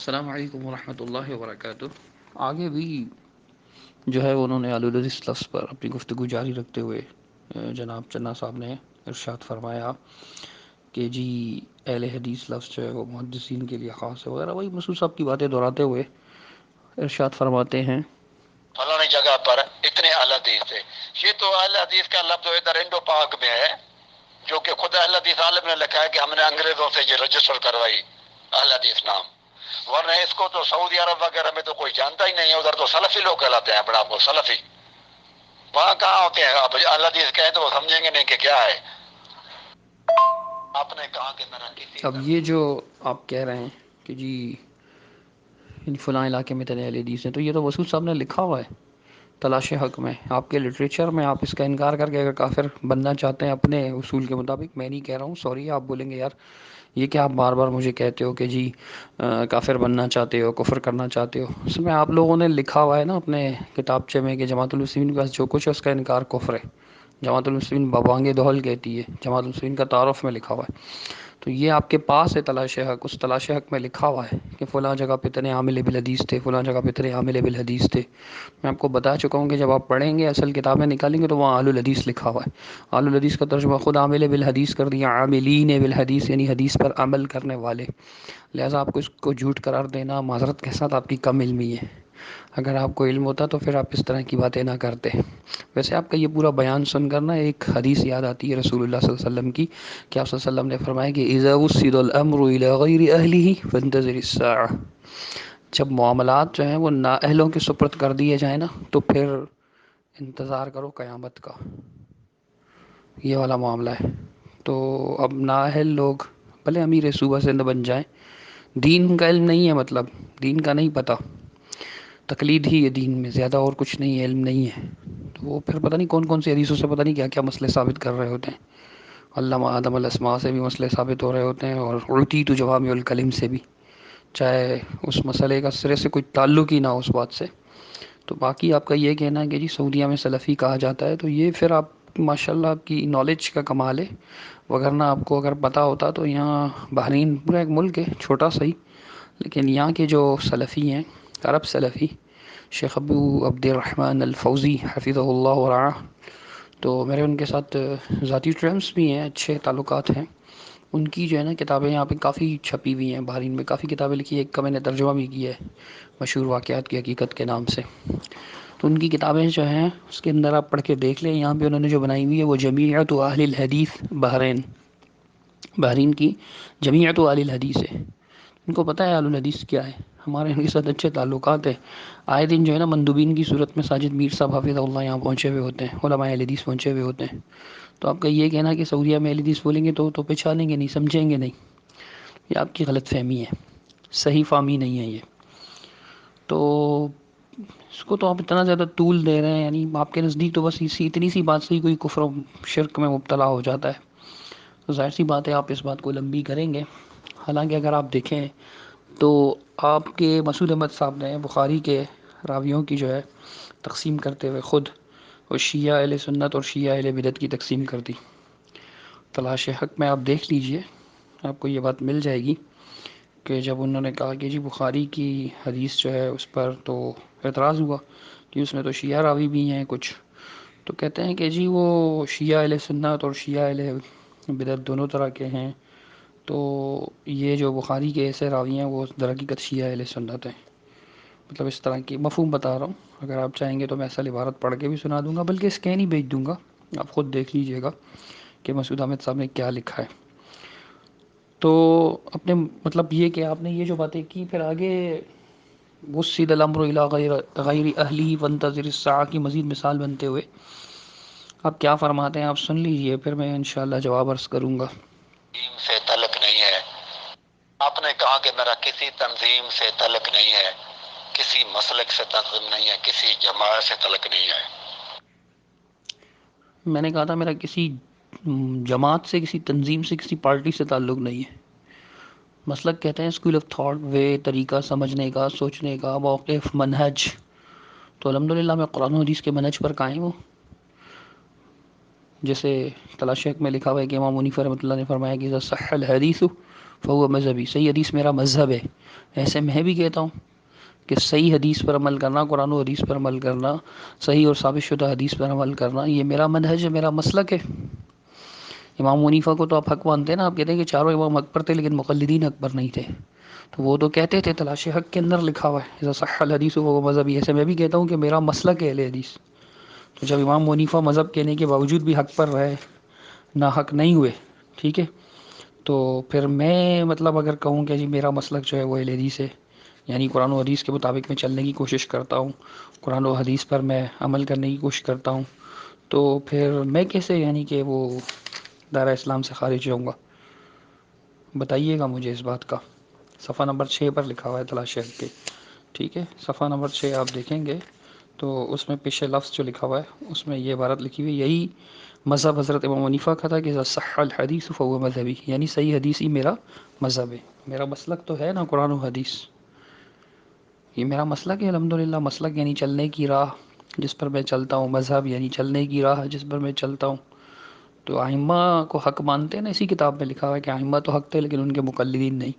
السلام علیکم ورحمۃ اللہ وبرکاتہ۔ آگے بھی جو ہے انہوں نے الحدیث لفظ پر اپنی گفتگو جاری رکھتے ہوئے جناب چنا صاحب نے ارشاد فرمایا کہ جی اہل حدیث لفظ جو ہے وہ محدثین کے لیے خاص ہے وغیرہ، وہی مسعود صاحب کی باتیں دہراتے ہوئے ارشاد فرماتے ہیں فلانی جگہ پر اتنے اہل حدیث تھے۔ یہ تو اہل حدیث کا لفظ ادھر انڈو پاک میں ہے، جو کہ خود اہل حدیث عالم نے لکھا ہے کہ ہم نے انگریزوں سے یہ رجسٹر کروائی اہل حدیث نام، ورنہ اس کو تو سعودی عرب وغیرہ میں تو کوئی جانتا ہی نہیں ہے، ادھر تو سلفی لوگ کہلاتے ہیں اپنے آپ کو سلفی۔ وہاں کہاں ہوتے ہیں؟ اب اہل حدیث کہیں تو وہ سمجھیں گے نہیں کہ کیا ہے۔ آپ نے کہا کہ میرا کسی اب یہ جو آپ کہہ رہے ہیں کہ جی فلاں علاقے میں اتنے اہل حدیث ہیں، تو یہ تو مسعود صاحب نے لکھا ہوا ہے تلاش حق میں، آپ کے لٹریچر میں۔ آپ اس کا انکار کر کے اگر کافر بننا چاہتے ہیں اپنے اصول کے مطابق، میں نہیں کہہ رہا ہوں، سوری، آپ بولیں گے یار یہ کہ آپ بار بار مجھے کہتے ہو کہ جی کافر بننا چاہتے ہو، کفر کرنا چاہتے ہو۔ اس میں آپ لوگوں نے لکھا ہوا ہے نا اپنے کتابچے میں کہ جماعت المسلمین کے پاس جو کچھ ہے اس کا انکار کفر ہے۔ جماعت المسلمین بابانگ دہل کہتی ہے، جماعت المسلمین کا تعارف میں لکھا ہوا ہے۔ تو یہ آپ کے پاس ہے تلاش حق، اس تلاش حق میں لکھا ہوا ہے کہ فلاں جگہ پہ اتنے عامل بالحدیث تھے، فلاں جگہ پہ اتنے عامل بالحدیث تھے۔ میں آپ کو بتا چکا ہوں کہ جب آپ پڑھیں گے اصل کتابیں نکالیں گے تو وہاں اہل الحدیث لکھا ہوا ہے۔ اہل الحدیث کا ترجمہ خود عامل بالحدیث کر دیا، عاملین بالحدیث یعنی حدیث پر عمل کرنے والے۔ لہٰذا آپ کو اس کو جھوٹ قرار دینا معذرت کے ساتھ آپ کی کم علمی ہے۔ اگر آپ کو علم ہوتا تو پھر آپ اس طرح کی باتیں نہ کرتے۔ ویسے آپ کا یہ پورا بیان سن کر نا ایک حدیث یاد آتی ہے رسول اللہ صلی اللہ علیہ وسلم کی، کہ آپ صلی اللہ علیہ وسلم نے فرمایا کہ اذا وسد الامر الى غیر اہلہ فانتظر الساعہ، جب معاملات جو ہیں وہ نااہلوں کے سپرد کر دیے جائیں نا تو پھر انتظار کرو قیامت کا۔ یہ والا معاملہ ہے۔ تو اب نااہل لوگ بھلے امیر صوبہ سندھ بن جائیں، دین کا علم نہیں ہے، مطلب دین کا نہیں پتہ، تقلید ہی ہے دین میں، زیادہ اور کچھ نہیں ہے، علم نہیں ہے، تو وہ پھر پتہ نہیں کون کون سی حدیثوں سے پتہ نہیں کیا کیا مسئلے ثابت کر رہے ہوتے ہیں۔ علامہ آدم الاسماء سے بھی مسئلے ثابت ہو رہے ہوتے ہیں، اور اعطیت جوامع الکلم سے بھی، چاہے اس مسئلے کا سرے سے کوئی تعلق ہی نہ ہو اس بات سے۔ تو باقی آپ کا یہ کہنا ہے کہ جی سعودیہ میں سلفی کہا جاتا ہے، تو یہ پھر آپ ماشاءاللہ آپ کی نالج کا کمال ہے، وگرنہ آپ کو اگر پتہ ہوتا تو یہاں بحرین پورا ایک ملک ہے چھوٹا سا ہی، لیکن یہاں کے جو سلفی ہیں، عرب سلفی، شیخ ابو عبد الرحمن الفوزی حفظہ اللہ ورعاہ، تو میرے ان کے ساتھ ذاتی ٹرمز بھی ہیں، اچھے تعلقات ہیں۔ ان کی جو ہے نا کتابیں یہاں پہ کافی چھپی ہوئی ہیں، بحرین میں کافی کتابیں لکھی ہیں، ایک کا میں نے ترجمہ بھی کیا ہے مشہور واقعات کی حقیقت کے نام سے۔ تو ان کی کتابیں جو ہیں اس کے اندر آپ پڑھ کے دیکھ لیں، یہاں پہ انہوں نے جو بنائی ہوئی ہے وہ جمیعۃ اہل الحدیث بحرین کی جمیعۃ اہل الحدیث ہے۔ ان کو پتہ ہے اہل الحدیث کیا ہے، ہمارے ان کے ساتھ اچھے تعلقات ہیں۔ آئے دن جو ہے نا مندوبین کی صورت میں ساجد میر صاحب حافظ اللہ یہاں پہنچے ہوئے ہوتے ہیں، علماء اہل حدیث پہنچے ہوئے ہوتے ہیں۔ تو آپ کا یہ کہنا کہ سعودیہ میں اہل حدیث بولیں گے تو پہچانیں گے نہیں، سمجھیں گے نہیں، یہ آپ کی غلط فہمی ہے، صحیح فہمی نہیں ہے یہ۔ تو اس کو تو آپ اتنا زیادہ طول دے رہے ہیں، یعنی آپ کے نزدیک تو بس اتنی سی بات سے ہی کوئی کفر و شرک میں مبتلا ہو جاتا ہے، تو ظاہر سی بات ہے آپ اس بات کو لمبی کریں گے۔ حالانکہ اگر آپ دیکھیں تو آپ کے مسعود احمد صاحب نے بخاری کے راویوں کی جو ہے تقسیم کرتے ہوئے خود وہ شیعہ اہل سنت اور شیعہ اہل بدعت کی تقسیم کر دی۔ تلاش حق میں آپ دیکھ لیجئے، آپ کو یہ بات مل جائے گی کہ جب انہوں نے کہا کہ جی بخاری کی حدیث جو ہے اس پر تو اعتراض ہوا کہ اس میں تو شیعہ راوی بھی ہیں کچھ، تو کہتے ہیں کہ جی وہ شیعہ اہل سنت اور شیعہ اہل بدعت دونوں طرح کے ہیں، تو یہ جو بخاری کے ایسے راوی ہیں وہ در حقیقت شیعہ اہل سنت ہیں۔ مطلب اس طرح کی مفہوم بتا رہا ہوں، اگر آپ چاہیں گے تو میں اصل عبارت پڑھ کے بھی سنا دوں گا، بلکہ اسکین ہی بھیج دوں گا، آپ خود دیکھ لیجئے گا کہ مسعود احمد صاحب نے کیا لکھا ہے۔ تو اپنے مطلب یہ کہ آپ نے یہ جو باتیں کی، پھر آگے وسد الامر الی غیر اہلہ فانتظر الساعہ کی مزید مثال بنتے ہوئے آپ کیا فرماتے ہیں، آپ سن لیجئے، پھر میں انشاءاللہ جواب عرض کروں گا۔ تنظیم سے تعلق نہیں ہے۔ آپ نے کہا کہ میرا کسی تنظیم سے تعلق نہیں ہے، کسی مسلک سے تعلق نہیں ہے، کسی جماعت سے تعلق نہیں ہے۔ میں نے کہا تھا میرا کسی جماعت سے، کسی تنظیم سے، کسی پارٹی سے تعلق نہیں ہے۔ مسلک کہتے ہیں اسکول آف تھاٹ، وے، طریقہ سمجھنے کا، سوچنے کا، موقف، منہج۔ تو الحمدللہ میں قرآن و حدیث کے منہج پر قائم ہوں۔ جیسے تلاش حق میں لکھا ہوا ہے کہ امام حنیفہ رحمۃ اللہ نے فرمایا کہ اذا صح الحدیث فہو مذہبی، صحیح حدیث میرا مذہب ہے. ایسے میں بھی کہتا ہوں کہ صحیح حدیث پر عمل کرنا، قرآن و حدیث پر عمل کرنا، صحیح اور ثابت شدہ حدیث پر عمل کرنا، یہ میرا منہج ہے، میرا مسلک ہے. امام منیفہ کو تو آپ حق مانتے ہیں نا، آپ کہتے ہیں کہ چاروں امام حق پر تھے لیکن مقلدین حق پر نہیں تھے. تو وہ تو کہتے تھے تلاش حق کے اندر لکھا ہوا ہے اذا صح الحدیث فهو مذہبی. ایسے میں بھی کہتا ہوں کہ میرا مسلک ہے اہل حدیث. تو جب امام منیفہ مذہب کہنے کے باوجود بھی حق پر رہے، نہ حق نہیں ہوئے، ٹھیک ہے، تو پھر میں مطلب اگر کہوں کہ جی میرا مسلک جو ہے وہ اہل حدیث ہے، یعنی قرآن و حدیث کے مطابق میں چلنے کی کوشش کرتا ہوں، قرآن و حدیث پر میں عمل کرنے کی کوشش کرتا ہوں، تو پھر میں کیسے یعنی کہ وہ دائرہ اسلام سے خارج ہوں گا؟ بتائیے گا مجھے اس بات کا. صفحہ نمبر 6 پر لکھا ہوا ہے تلاش حق کے، ٹھیک ہے، صفحہ نمبر 6 آپ دیکھیں گے تو اس میں پیچھے لفظ جو لکھا ہوا ہے اس میں یہ عبارت لکھی ہوئی، یہی مذہب حضرت امام حنیفہ کا تھا کہ اذا صح الحدیث فهو مذہبی، یعنی صحیح حدیث ہی میرا مذہب ہے. میرا مسلک تو ہے نا قرآن و حدیث، یہ میرا مسلک ہے الحمدللہ. مسلک یعنی چلنے کی راہ جس پر میں چلتا ہوں، مذہب یعنی چلنے کی راہ جس پر میں چلتا ہوں. تو ائمہ کو حق مانتے ہیں نا، اسی کتاب میں لکھا ہوا ہے کہ ائمہ تو حق تھے لیکن ان کے مقلدین نہیں.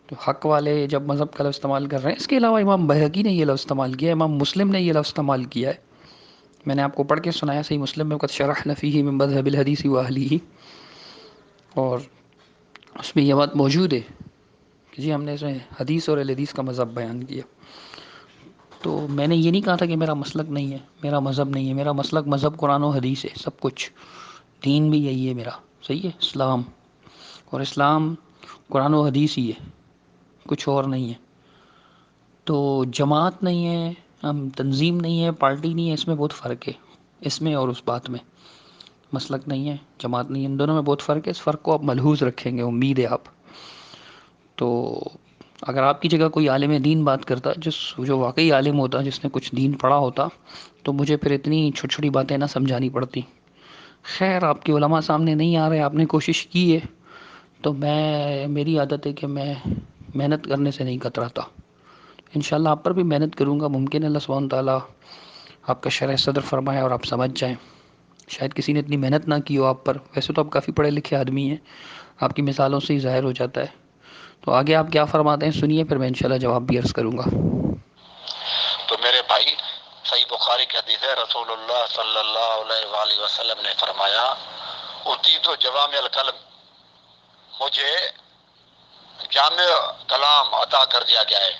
تو حق والے جب مذہب کا لفظ استعمال کر رہے ہیں، اس کے علاوہ امام بہقی نے یہ لفظ استعمال کیا ہے، امام مسلم نے یہ لفظ استعمال کیا ہے. میں نے آپ کو پڑھ کے سنایا صحیح مسلم میں، قد شرحنا فیہ من مذہب الحدیث واہلہ، اور اس میں یہ بات موجود ہے کہ جی ہم نے اس میں حدیث اور اہل حدیث کا مذہب بیان کیا. تو میں نے یہ نہیں کہا تھا کہ میرا مسلک نہیں ہے، میرا مذہب نہیں ہے. میرا مسلک مذہب قرآن و حدیث ہے، سب کچھ دین بھی یہی ہے میرا، صحیح ہے، اسلام. اور اسلام قرآن و حدیث ہی ہے، کچھ اور نہیں ہے. تو جماعت نہیں ہے، ہم تنظیم نہیں ہے، پارٹی نہیں ہے، اس میں بہت فرق ہے، اس میں اور اس بات میں. مسلک نہیں ہے، جماعت نہیں ہے، ان دونوں میں بہت فرق ہے. اس فرق کو آپ ملحوظ رکھیں گے، امید ہے آپ. تو اگر آپ کی جگہ کوئی عالم دین بات کرتا، جو واقعی عالم ہوتا، جس نے کچھ دین پڑھا ہوتا، تو مجھے پھر اتنی چھوٹی چھوٹی باتیں نہ سمجھانی پڑتی. خیر آپ کے علماء سامنے نہیں آ رہے، آپ نے کوشش کی ہے، تو میری عادت ہے کہ میں محنت کرنے سے نہیں کتراتا. انشاءاللہ آپ پر بھی محنت کروں گا. ممکن ہے اللہ سبحانہ تعالیٰ آپ کا شرح صدر فرمائے اور آپ سمجھ جائیں. شاید کسی نے اتنی محنت نہ کی ہو آپ پر. ویسے تو آپ کافی پڑھے لکھے آدمی ہیں، آپ کی مثالوں سے ہی ظاہر ہو جاتا ہے. تو آگے آپ کیا فرماتے ہیں سنیے، پھر میں انشاءاللہ جواب بھی عرض کروں گا. تو میرے بھائی، صحیح بخاری کی حدیث ہے، رسول اللہ صلی اللہ علیہ وآلہ وسلم نے فرمایا، اتی تو جوامع الکلم، مجھے جامع کلام عطا کر دیا گیا ہے.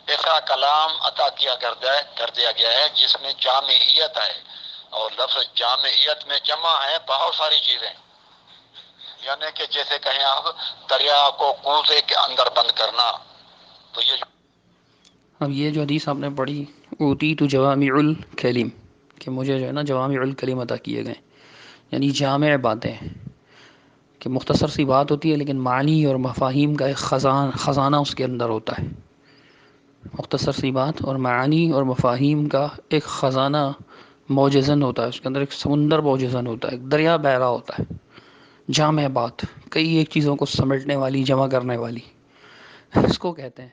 ایسا کلام عطا کر دیا گیا ہے جس میں جامعیت ہے، اور لفظ جامعیت میں جمع ہے بہت ساری چیزیں. یعنی کہ جیسے کہیں آپ دریا کو کوزے کے اندر بند کرنا، تو یہ اب یہ جو حدیث آپ نے پڑھی، اوتیت جوامع الکلم، کہ مجھے جو ہے نا جوامع الکلم عطا کیے گئے، یعنی جامع باتیں، کہ مختصر سی بات ہوتی ہے لیکن معنی اور مفاہیم کا ایک خزانہ اس کے اندر ہوتا ہے. مختصر سی بات اور معانی اور مفاہیم کا ایک خزانہ موجزن ہوتا ہے، اس کے اندر ایک سمندر موجزن ہوتا ہے، ایک دریا بہہ رہا ہوتا ہے. جامع بات، کئی ایک چیزوں کو سمیٹنے والی، جمع کرنے والی، اس کو کہتے ہیں.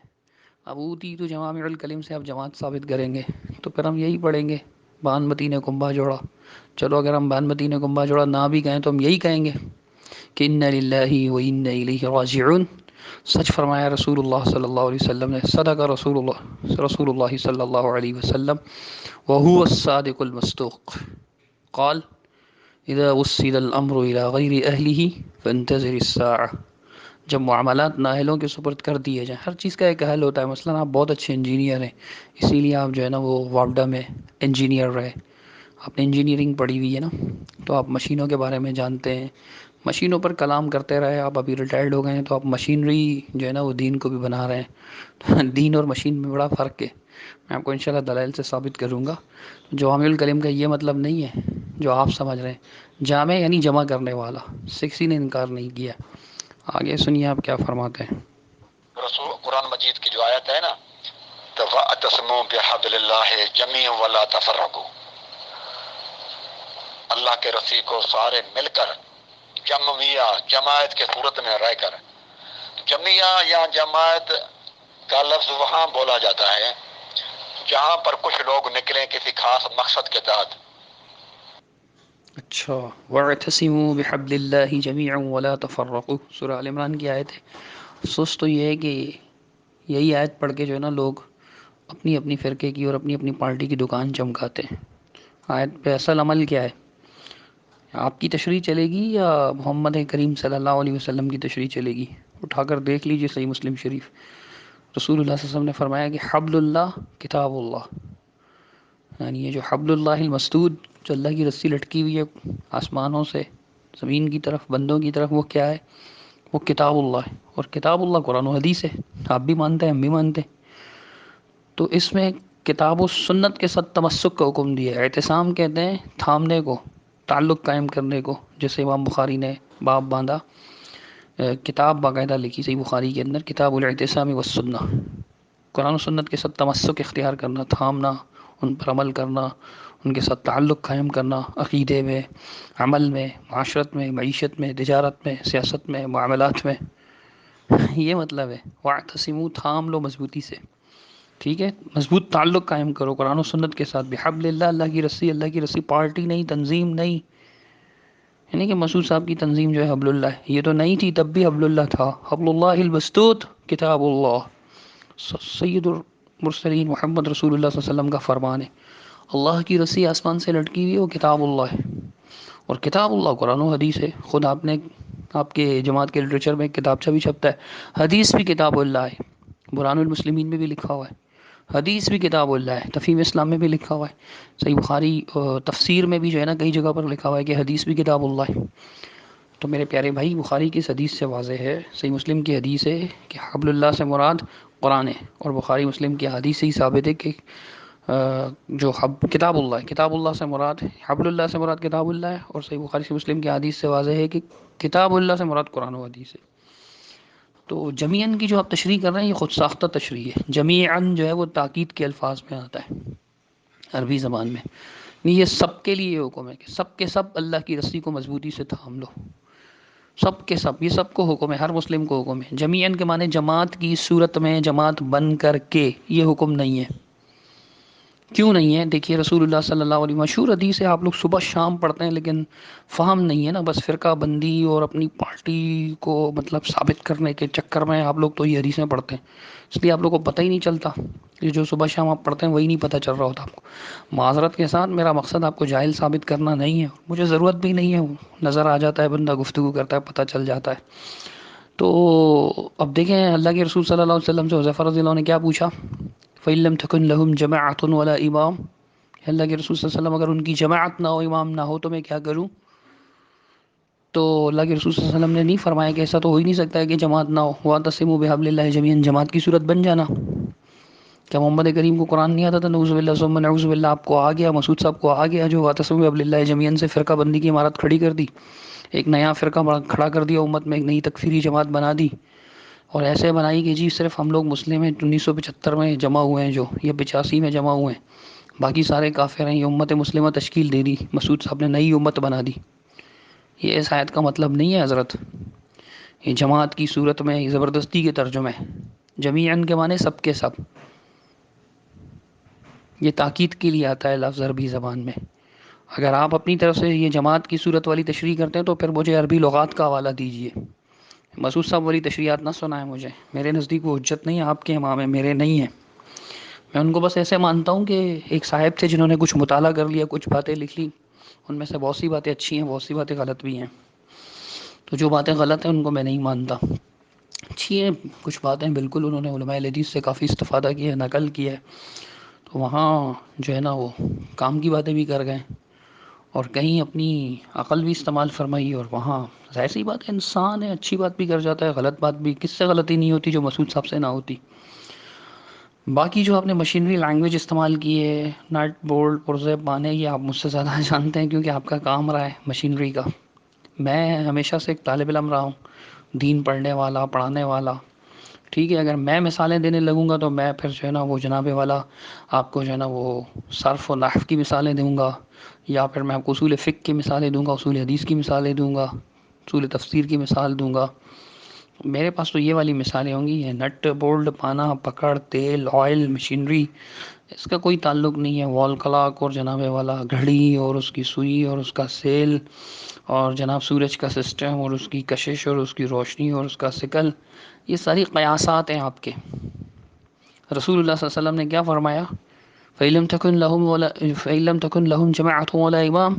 اب اوتی تو جوامع الکلم سے آپ جماعت ثابت کریں گے تو پھر ہم یہی پڑھیں گے، بانمتی نے کنبہ جوڑا. چلو اگر ہم بانمتی نے کنبہ جوڑا نہ بھی کہیں تو ہم یہی کہیں گے کہ انا للہ و انا الیہ راجعون. سچ فرمایا رسول اللہ صلی اللہ علیہ وسلم نے، صدق رسول اللہ صلی اللہ علیہ وسلم وهو الصادق المصدوق. قال اذا وصل الامر الى غیر اہلہ فانتظر الساعہ. جب معاملات نااہلوں کے سپرد کر دیے جائیں، ہر چیز کا ایک اہل ہوتا ہے. مثلا آپ بہت اچھے انجینئر ہیں، اسی لیے آپ جو ہے نا وہ واپڈا میں انجینئر رہے، آپ نے انجینئرنگ پڑھی ہوئی ہے نا، تو آپ مشینوں کے بارے میں جانتے ہیں، مشینوں پر کلام کرتے رہے. آپ ابھی ریٹائرڈ ہو گئے ہیں تو آپ مشینری جو ہے نا وہ دین کو بھی بنا رہے ہیں. دین اور مشین میں بڑا فرق ہے، میں آپ کو انشاءاللہ دلائل سے ثابت کروں گا. جوامع الکلم کا یہ مطلب نہیں ہے جو آپ سمجھ رہے ہیں، جامع یعنی جمع کرنے والا. کسی نے انکار نہیں کیا. آگے سنیے آپ کیا فرماتے ہیں. رسول قرآن مجید کی جو آیت ہے نا، وَاعْتَصِمُوا بِحَبْلِ اللَّهِ جَمِيعًا وَلَا تَفَرَّقُوا، اللہ کے رسی کو سارے مل کر، جمعیہ جماعت کے صورت میں رہ کر. جمعیہ یا جماعت کا لفظ وہاں بولا جاتا ہے جہاں پر کچھ لوگ نکلیں کسی خاص مقصد کے تحت. اچھا، وَاعْتَصِمُوا بِحَبْلِ اللَّهِ جَمِيعًا وَلَا تَفَرَّقُوا، سورہ آل عمران کی آیت ہے۔ افسوس تو یہ ہے کہ یہی آیت پڑھ کے جو ہے نا لوگ اپنی اپنی فرقے کی اور اپنی اپنی پارٹی کی دکان چمکاتے ہیں۔ آیت پہ اصل عمل کیا ہے؟ آپ کی تشریح چلے گی یا محمد کریم صلی اللہ علیہ وسلم کی تشریح چلے گی؟ اٹھا کر دیکھ لیجئے صحیح مسلم شریف، رسول اللہ صلی اللہ علیہ وسلم نے فرمایا کہ حبل اللہ کتاب اللہ، یعنی یہ جو حبل اللہ المسدود، جو اللہ کی رسی لٹکی ہوئی ہے آسمانوں سے زمین کی طرف بندوں کی طرف، وہ کیا ہے؟ وہ کتاب اللہ ہے، اور کتاب اللہ قرآن و حدیث ہے۔ آپ بھی مانتے ہیں، ہم بھی مانتے ہیں۔ تو اس میں کتاب و سنت کے ساتھ تمسک کا حکم دیا ہے۔ اعتصام کہتے ہیں تھامنے کو، تعلق قائم کرنے کو، جیسے امام بخاری نے باب باندھا، کتاب باقاعدہ لکھی صحیح بخاری کے اندر، کتاب الاعتصام والسنہ، قرآن و سنت کے ساتھ تمسک اختیار کرنا، تھامنا، ان پر عمل کرنا، ان کے ساتھ تعلق قائم کرنا، عقیدے میں، عمل میں، معاشرت میں، معیشت میں، تجارت میں، سیاست میں، معاملات میں۔ یہ مطلب ہے واعتصموا، تھام لو مضبوطی سے، ٹھیک ہے، مضبوط تعلق قائم کرو قرآن و سنت کے ساتھ، بحبل اللہ، اللہ کی رسی، اللہ کی رسی پارٹی نہیں، تنظیم نہیں، یعنی کہ مسعود صاحب کی تنظیم جو ہے حبل اللہ ہے، یہ تو نہیں تھی تب بھی حبل اللہ تھا۔ حبل اللہ المسدود کتاب اللہ، سید المرسلین محمد رسول اللہ صلی اللہ علیہ وسلم کا فرمان ہے، اللہ کی رسی آسمان سے لٹکی ہوئی ہے، وہ کتاب اللہ ہے، اور کتاب اللہ قرآن و حدیث ہے۔ خود آپ کے جماعت کے لٹریچر میں ایک کتابچہ بھی چھپتا ہے، حدیث بھی کتاب اللہ ہے، برہان المسلمین میں بھی لکھا ہوا ہے، حدیث بھی کتاب اللہ ہے، تفہیم اسلام میں بھی لکھا ہوا ہے، صحیح بخاری تفسیر میں بھی جو ہے نا کئی جگہ پر لکھا ہوا ہے کہ حدیث بھی کتاب اللہ ہے۔ تو میرے پیارے بھائی، بخاری کی اس حدیث سے واضح ہے، صحیح مسلم کی حدیث ہے کہ حبل اللہ سے مراد قرآن ہے، اور بخاری مسلم کی حدیث سے ہی ثابت ہے کہ جو کتاب اللہ ہے، کتاب اللہ سے مراد، حبل اللہ سے مراد کتاب اللہ ہے، اور صحیح بخاری سے مسلم کی حدیث سے واضح ہے کہ کتاب اللہ سے مراد قرآن و حدیث ہے۔ تو جمیعاً کی جو آپ تشریح کر رہے ہیں یہ خود ساختہ تشریح ہے۔ جمیعاً جو ہے وہ تاکید کے الفاظ میں آتا ہے عربی زبان میں، یہ سب کے لیے یہ حکم ہے کہ سب کے سب اللہ کی رسی کو مضبوطی سے تھام لو، سب کے سب، یہ سب کو حکم ہے، ہر مسلم کو حکم ہے۔ جمیعاً کے معنی جماعت کی صورت میں، جماعت بن کر کے، یہ حکم نہیں ہے۔ کیوں نہیں ہے؟ دیکھیے رسول اللہ صلی اللہ علیہ وسلم، مشہور حدیث ہے، آپ لوگ صبح شام پڑھتے ہیں لیکن فہم نہیں ہے نا، بس فرقہ بندی اور اپنی پارٹی کو مطلب ثابت کرنے کے چکر میں آپ لوگ تو یہ حدیثیں پڑھتے ہیں، اس لیے آپ لوگ کو پتہ ہی نہیں چلتا، یہ جو صبح شام آپ پڑھتے ہیں وہی نہیں پتہ چل رہا ہوتا آپ کو۔ معذرت کے ساتھ میرا مقصد آپ کو جاہل ثابت کرنا نہیں ہے، مجھے ضرورت بھی نہیں ہے، نظر آ جاتا ہے بندہ، گفتگو کرتا ہے پتہ چل جاتا ہے۔ تو اب دیکھیں اللہ کے رسول صلی اللہ علیہ وسلم سے حذیفہ رضی اللہ عنہ نے کیا پوچھا؟ فَإِن لَمْ تَكُنْ لَهُمْ جَمَاعَةٌ وَلَا إِمَامٌ، اللہ کے رسول صلی اللہ علیہ وسلم اگر ان کی جماعت نہ ہو، امام نہ ہو، تو میں کیا کروں؟ تو اللہ کے رسول صلی اللہ علیہ وسلم نے نہیں فرمایا کہ ایسا تو ہو ہی نہیں سکتا ہے کہ جماعت نہ ہو، وَاعْتَصِمُوا بِحَبْلِ اللَّهِ جَمِيعًا، جماعت کی صورت بن جانا۔ کیا محمد کریم کو قرآن نہیں آتا تھا؟ نعوذ باللہ ثم نعوذ باللہ، آپ کو آ گیا، مسعود صاحب کو آ گیا، جو وَاعْتَصِمُوا بِحَبْلِ اللَّهِ جَمِيعًا سے فرقہ بندی کی عمارت کھڑی کر دی، ایک نیا فرقہ کھڑا کر دیا امت میں، ایک نئی تکفیری جماعت بنا دی، اور ایسے بنائی کہ جی صرف ہم لوگ مسلم ہیں، 1975 میں جمع ہوئے ہیں جو، یا 85 میں جمع ہوئے ہیں، باقی سارے کافر ہیں، یہ امت مسلمہ تشکیل دے دی، مسعود صاحب نے نئی امت بنا دی۔ یہ اس آیت کا مطلب نہیں ہے حضرت، یہ جماعت کی صورت میں زبردستی کے ترجمہ ہے۔ جمیعاً کے معنی سب کے سب، یہ تاکید کے لیے آتا ہے لفظ عربی زبان میں۔ اگر آپ اپنی طرف سے یہ جماعت کی صورت والی تشریح کرتے ہیں تو پھر مجھے عربی لغات کا حوالہ دیجیے، مسعود صاحب والی تشریحات نہ سنائیں مجھے، میرے نزدیک وہ حجت نہیں ہے، آپ کے امام ہیں، میرے نہیں ہیں۔ میں ان کو بس ایسے مانتا ہوں کہ ایک صاحب تھے جنہوں نے کچھ مطالعہ کر لیا، کچھ باتیں لکھ لی، ان میں سے بہت سی باتیں اچھی ہیں، بہت سی باتیں غلط بھی ہیں، تو جو باتیں غلط ہیں ان کو میں نہیں مانتا، اچھی ہیں کچھ باتیں بالکل، انہوں نے علماء حدیث سے کافی استفادہ کیا ہے، نقل کیا ہے، تو وہاں جو ہے نا وہ کام کی باتیں بھی کر گئے، اور کہیں اپنی عقل بھی استعمال فرمائی، اور وہاں ظاہر سی بات ہے انسان ہے، اچھی بات بھی کر جاتا ہے، غلط بات بھی، کس سے غلطی نہیں ہوتی جو مسعود صاحب سے نہ ہوتی۔ باقی جو آپ نے مشینری لینگویج استعمال کی ہے، نٹ بولٹ پرزے پانے، یہ آپ مجھ سے زیادہ جانتے ہیں کیونکہ آپ کا کام رہا ہے مشینری کا۔ میں ہمیشہ سے ایک طالب علم رہا ہوں، دین پڑھنے والا، پڑھانے والا، ٹھیک ہے، اگر میں مثالیں دینے لگوں گا تو میں پھر جو ہے نا وہ جناب والا آپ کو جو ہے نا وہ صرف و نحو کی مثالیں دوں گا، یا پھر میں آپ کو اصول فقہ کی مثالیں دوں گا، اصول حدیث کی مثالیں دوں گا، اصول تفسیر کی مثال دوں گا، میرے پاس تو یہ والی مثالیں ہوں گی، یہ نٹ بولٹ پانا پکڑ تیل آئل مشینری، اس کا کوئی تعلق نہیں ہے. وال کلاک اور جناب والا گھڑی اور اس کی سوئی اور اس کا سیل اور جناب سورج کا سسٹم اور اس کی کشش اور اس کی روشنی اور اس کا سکل، یہ ساری قیاسات ہیں آپ کے. رسول اللہ صلی اللہ علیہ وسلم نے کیا فرمایا؟ فَإِلَّمْ تَكُنْ لَهُمْ جَمَاعَةٌ وَلَا إِمَامٌ،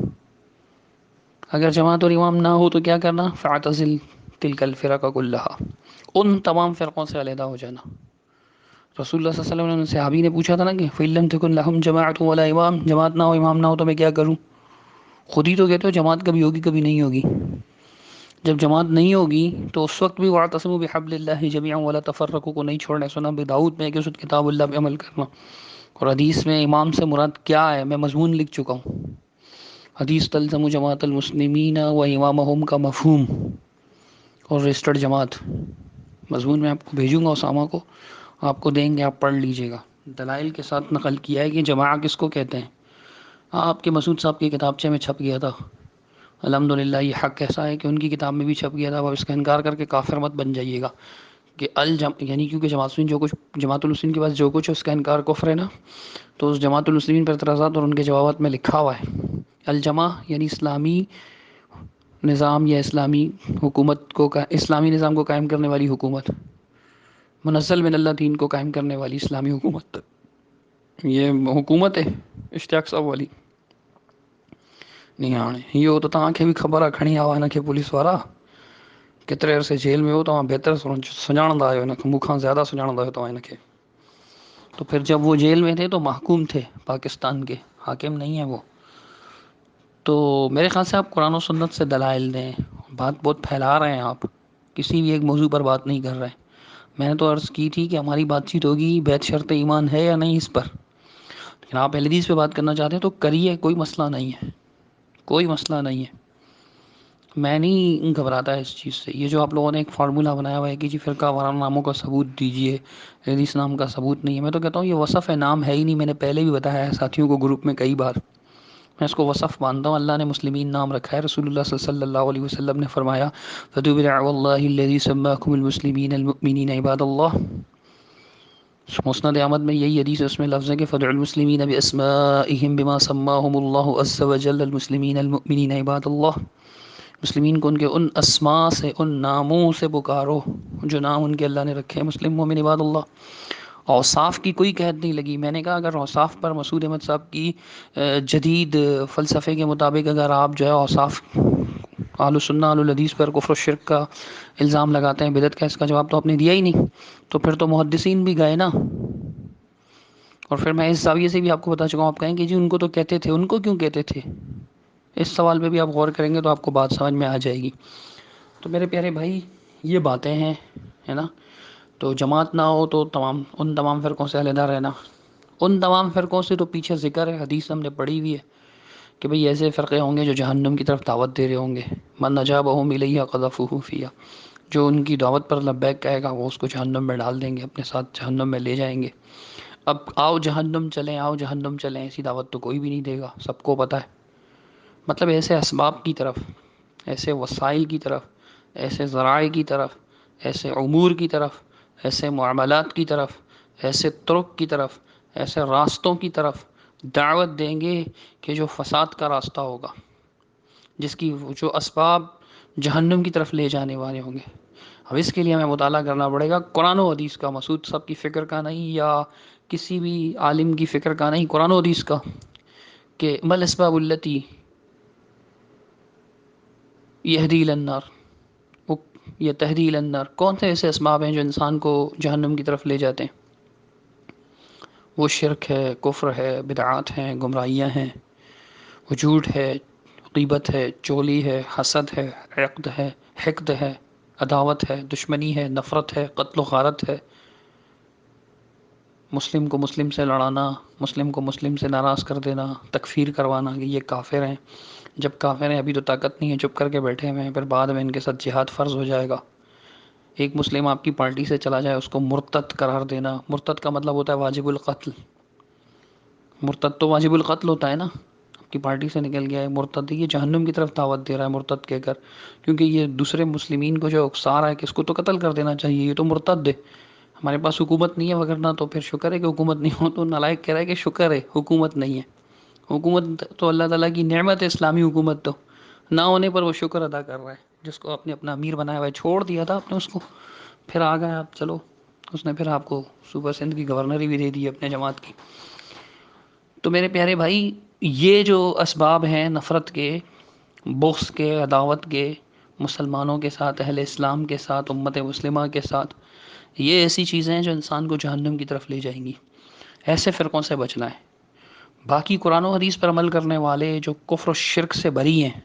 اگر جماعت اور امام نہ ہو تو کیا کرنا؟ فَاعْتَزِلْ تِلْكَ الْفِرَقَ كُلَّهَا، ان تمام فرقوں سے علیحدہ ہو جانا. رسول اللہ صلی اللہ علیہ وسلم نے صحابی نے پوچھا تھا نا کہ فَإِلَّمْ تَكُنْ لَهُمْ جَمَاعَةٌ وَلَا إِمَامٌ، جماعت نہ ہو امام نہ ہو تو میں کیا کروں؟ خود ہی تو کہتے ہو جماعت کبھی ہوگی کبھی نہیں ہوگی. جب جماعت نہیں ہوگی تو اس وقت بھی وَاعْتَصِمُوا بِحَبْلِ اللَّهِ جَمِيعًا وَلَا تَفَرَّقُوا کو نہیں چھوڑنا. سنا ابی داؤد میں کہ اس کتاب اللہ پہ عمل کرنا. اور حدیث میں امام سے مراد کیا ہے میں مضمون لکھ چکا ہوں. حدیث تلزم جماعت المسلمین و امامہم کا مفہوم اور رجسٹرڈ جماعت، مضمون میں آپ کو بھیجوں گا اسامہ کو، آپ کو دیں گے، آپ پڑھ لیجئے گا. دلائل کے ساتھ نقل کیا ہے کہ جماعہ کس کو کہتے ہیں. آپ کے مسعود صاحب کی کتابچے میں چھپ گیا تھا، الحمدللہ یہ حق ایسا ہے کہ ان کی کتاب میں بھی چھپ گیا تھا. اب اس کا انکار کر کے کافر مت بن جائیے گا کہ یعنی کیونکہ جماعت المسلمین کے پاس جو کچھ اس کا انکار کفر ہے نا، تو اس جماعت المسلمین پر اعتراضات اور ان کے جوابات میں لکھا ہوا ہے الجماع یعنی اسلامی نظام یا اسلامی حکومت کو، اسلامی نظام کو قائم کرنے والی حکومت، منزل من اللہ دین کو قائم کرنے والی اسلامی حکومت. یہ حکومت ہے اشتیاق صاحب والی نہیں آنے یہ تو تاکہ بھی خبر کھڑی آوا نہ کہ پولیس والا کتنے عرصے جیل میں ہو تو بہتر سجاندہ آئے مکھاں زیادہ سجاندہ تو ان کے. تو پھر جب وہ جیل میں تھے تو محکوم تھے، پاکستان کے حاکم نہیں ہیں وہ. تو میرے خیال سے آپ قرآن و سنت سے دلائل دیں. بات بہت پھیلا رہے ہیں آپ، کسی بھی ایک موضوع پر بات نہیں کر رہے. میں نے تو عرض کی تھی کہ ہماری بات چیت ہوگی بیت شرط ایمان ہے یا نہیں اس پر، لیکن آپ اہل حدیث پہ بات کرنا چاہتے ہیں تو کریے، کوئی مسئلہ نہیں ہے، کوئی مسئلہ نہیں ہے. میں نہیں گھبراتا اس چیز سے. یہ جو آپ لوگوں نے ایک فارمولہ بنایا ہوا ہے کہ جی فرقہ وارانہ ناموں کا ثبوت دیجیے، حدیث نام کا ثبوت نہیں ہے، میں تو کہتا ہوں یہ وصف ہے، نام ہے ہی نہیں. میں نے پہلے بھی بتایا ہے ساتھیوں کو گروپ میں کئی بار، میں اس کو وصف مانتا ہوں. اللہ نے مسلمین نام رکھا ہے، رسول اللہ صلی اللہ علیہ وسلم نے فرمایا فَتُوبِ وَاللَّهِ الَّذِي سَمَّاكُمُ الْمُسْلِمِينَ الْمُؤْمِنِينَ عِبَادَ اللَّهِ. مسند احمد میں یہی حدیث ہے، اس میں لفظ ہے کہ فَدْعُوا الْمُسْلِمِينَ بِأَسْمَائِهِمْ بِمَا سَمَّاهُمُ اللَّهُ عَزَّ وَجَلَّ الْمُسْلِمِينَ الْمُؤْمِنِينَ عِبَادَ اللَّهِ. مسلمین کو ان کے ان اسماء سے، ان ناموں سے پکارو جو نام ان کے اللہ نے رکھے ہیں، مسلم مومن عباد اللہ. اوصاف کی کوئی قید نہیں لگی. میں نے کہا اگر اوصاف پر مسعود احمد صاحب کی جدید فلسفے کے مطابق اگر آپ جو ہے اوصاف اہل سنہ اہل الحدیث پر کفر و شرک کا الزام لگاتے ہیں، بدعت کا، اس کا جواب تو آپ نے دیا ہی نہیں. تو پھر تو محدثین بھی گئے نا. اور پھر میں اس زاویے سے بھی آپ کو بتا چکا ہوں. آپ کہیں کہ جی ان کو تو کہتے تھے، ان کو کیوں کہتے تھے؟ اس سوال پہ بھی آپ غور کریں گے تو آپ کو بات سمجھ میں آ جائے گی. تو میرے پیارے بھائی یہ باتیں ہیں، ہے نا. تو جماعت نہ ہو تو ان تمام فرقوں سے علیحدہ رہنا. ان تمام فرقوں سے تو پیچھے ذکر ہے، حدیث ہم نے پڑھی ہوئی ہے کہ بھئی ایسے فرقے ہوں گے جو جہنم کی طرف دعوت دے رہے ہوں گے. من اجابہم الیہ قذفوہ فیہا، جو ان کی دعوت پر لبیک کہے گا وہ اس کو جہنم میں ڈال دیں گے، اپنے ساتھ جہنم میں لے جائیں گے. اب آؤ جہنم چلیں، آؤ جہنم چلیں، ایسی دعوت تو کوئی بھی نہیں دے گا، سب کو پتہ ہے. مطلب ایسے اسباب کی طرف، ایسے وسائل کی طرف، ایسے ذرائع کی طرف، ایسے امور کی طرف، ایسے معاملات کی طرف، ایسے طرق کی طرف، ایسے راستوں کی طرف دعوت دیں گے کہ جو فساد کا راستہ ہوگا، جس کی جو اسباب جہنم کی طرف لے جانے والے ہوں گے. اب اس کے لیے ہمیں مطالعہ کرنا پڑے گا قرآن و حدیث کا، مسعود صاحب کی فکر کا نہیں یا کسی بھی عالم کی فکر کا نہیں، قرآن و حدیث کا. کہ مل اسباب التی یہدی الی النار، یہ تہدی الی النار، کون سے ایسے اسباب ہیں جو انسان کو جہنم کی طرف لے جاتے ہیں؟ وہ شرک ہے، کفر ہے، بدعات ہیں، گمراہیاں ہیں، وجود ہے، غیبت ہے، چولی ہے، حسد ہے، عقد ہے، حقد ہے، عداوت ہے، دشمنی ہے، نفرت ہے، قتل و غارت ہے، مسلم کو مسلم سے لڑانا، مسلم کو مسلم سے ناراض کر دینا، تکفیر کروانا کہ یہ کافر ہیں. جب کافر ہیں ابھی تو طاقت نہیں ہے، چپ کر کے بیٹھے ہوئے ہیں، پھر بعد میں ان کے ساتھ جہاد فرض ہو جائے گا. ایک مسلم آپ کی پارٹی سے چلا جائے اس کو مرتد قرار دینا. مرتد کا مطلب ہوتا ہے واجب القتل. مرتد تو واجب القتل ہوتا ہے نا. کی پارٹی سے نکل گیا ہے، مرتد ہے، یہ جہنم کی طرف دعوت دے رہا ہے مرتد کہہ کر، کیونکہ یہ دوسرے مسلمین کو جو اکسا رہا ہے کہ اس کو تو قتل کر دینا چاہیے، یہ تو مرتد ہے، ہمارے پاس حکومت نہیں ہے، وگرنہ تو پھر شکر ہے کہ حکومت نہیں ہو، تو نالائق کہہ رہا ہے کہ شکر ہے حکومت نہیں ہے، حکومت تو اللہ تعالیٰ کی نعمت ہے، اسلامی حکومت تو نہ ہونے پر وہ شکر ادا کر رہا ہے، جس کو آپ نے اپنا امیر بنایا ہوا ہے، چھوڑ دیا تھا آپ نے اس کو، پھر آ گئے آپ، چلو اس نے پھر آپ کو صوبہ سندھ کی گورنری بھی دے دی اپنے جماعت کی۔ تو میرے پیارے بھائی، یہ جو اسباب ہیں نفرت کے، بغض کے، عداوت کے، مسلمانوں کے ساتھ، اہل اسلام کے ساتھ، امت مسلمہ کے ساتھ، یہ ایسی چیزیں ہیں جو انسان کو جہنم کی طرف لے جائیں گی، ایسے فرقوں سے بچنا ہے۔ باقی قرآن و حدیث پر عمل کرنے والے جو کفر و شرک سے بری ہیں،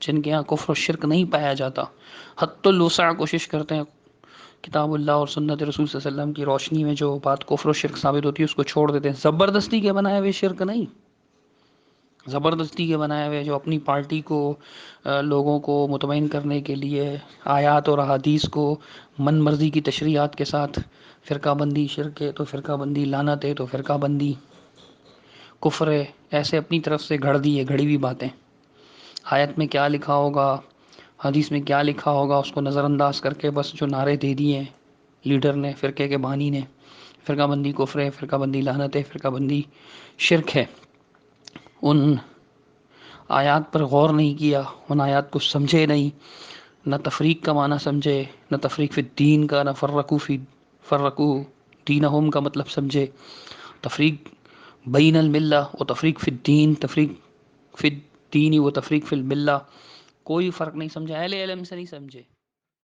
جن کے یہاں کفر و شرک نہیں پایا جاتا، حتی الوسع کوشش کرتے ہیں کتاب اللہ اور سنت رسول صلی اللہ علیہ وسلم کی روشنی میں جو بات کفر و شرک ثابت ہوتی ہے اس کو چھوڑ دیتے ہیں، زبردستی کے بنائے ہوئے شرک نہیں، زبردستی کے بنائے ہوئے جو اپنی پارٹی کو، لوگوں کو مطمئن کرنے کے لیے آیات اور احادیث کو من مرضی کی تشریحات کے ساتھ، فرقہ بندی شرک ہے تو فرقہ بندی لعنت ہے تو فرقہ بندی کفر ہے، ایسے اپنی طرف سے گھڑ دی ہے گھڑی ہوئی باتیں، آیت میں کیا لکھا ہوگا، حدیث میں کیا لکھا ہوگا، اس کو نظر انداز کر کے بس جو نعرے دے دیے ہیں لیڈر نے، فرقے کے بانی نے، فرقہ بندی کفر ہے، فرقہ بندی لعنت ہے، فرقہ بندی شرک ہے، ان آیات پر غور نہیں کیا، ان آیات کو سمجھے نہیں، نہ تفریق کا معنی سمجھے، نہ تفریق فی الدین کا، نہ فرقو دینہم کا مطلب سمجھے، تفریق بین الملہ و تفریق فی الدین، تفریق فی الدین و تفریق فی الملہ، کوئی فرق نہیں سمجھا، اہل علم سے نہیں سمجھے۔